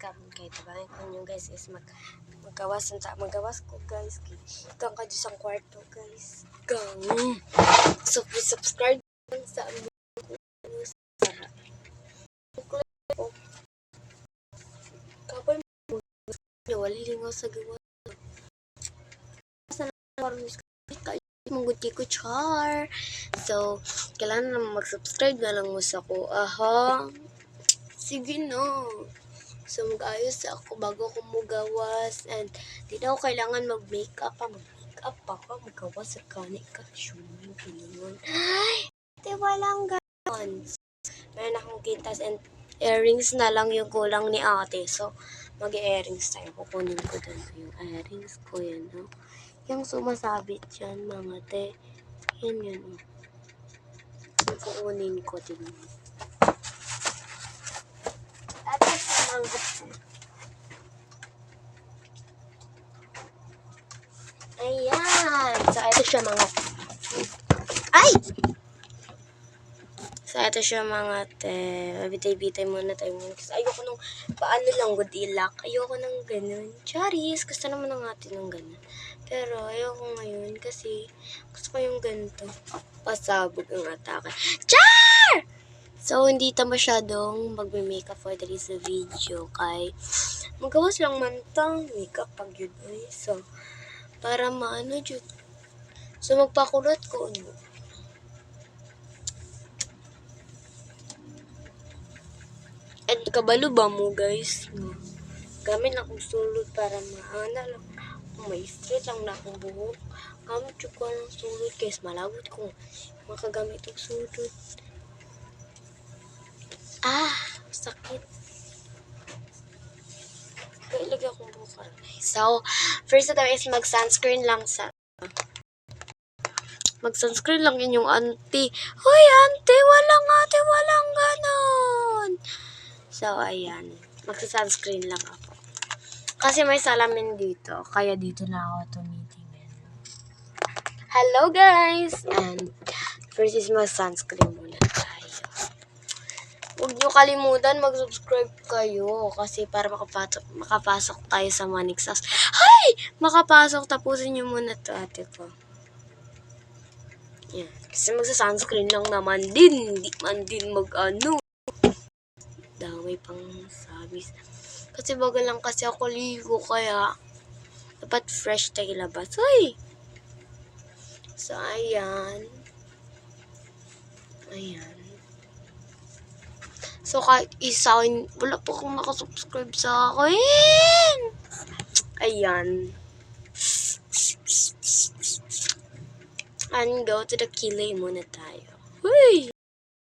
karon kay tabangan ko nyo guys is magawas ko guys kang kadyo sa kwarto guys gang so please subscribe sa aming kapoy mo wali lingaw sa gawa sa naman mangguti ko char. So, kailangan naman mag-subscribe na lang mo sa ko. Aha. Sige no. So, mag-ayos ako bago ako magawas. And, di na ako kailangan mag-makeup pa. Mag-makeup pa ako. Magawas sa kanik ka. Swimming, pilingon. Ay! Di walang ganon. Meron akong kitas and earrings na lang yung kulang ni ate. So, mag-earrings tayo. Kukunin ko dun yung earrings ko. Yan, no? Yung sumasabit dyan, mga te. Yan yun. Yung kukunin ko din. At ito mga ayan. So, ito siya mga ay! So, ito siya mga te. Bitay-bitay muna tayo muna. Kasi ayoko nung paano lang good ilak. Ayoko nang ganun. Charis, gusto naman ng atin ng ganun. Pero ayoko ngayon kasi gusto ko yung ganito. Pasabog ang atake. Char! So, hindi ta masyadong magme-makeup for today's video. Kay magawas lang man tang makeup pag yun. So, para maano yun. So, magpakulot ko. At kabalo ba mo guys? Gamit na akong sulod para maana lang. May straight lang na akong buhok. Gamit ko ng sulod guys. Malawit ko. Makagamit ang sulod. Ah! Sakit. Kaya ilagay akong buhok. So, first na tayo is mag-sunscreen lang sa mag-sunscreen lang inyong auntie. Hoy auntie! Walang ganon! So, ayan. Magsa-sunscreen lang ako. Kasi may salamin dito. Kaya dito na ako tumitingin. Hello, guys! And, first is mag-sunscreen muna tayo. Huwag nyo kalimutan mag-subscribe kayo. Kasi para makapasok tayo sa Manixas. Hay! Makapasok. Tapusin nyo muna to ate ko. Yan. Kasi magsa-sunscreen lang naman din. Hindi man din mag-ano. Damay pang sabis. Kasi bagal lang kasi ako ligo. Kaya, dapat fresh tayo labas. Ay! So, ayan. Ayan. So, kahit isa, wala po akong nakasubscribe sa akin. Ayan. And go to the kilay muna tayo. Uy!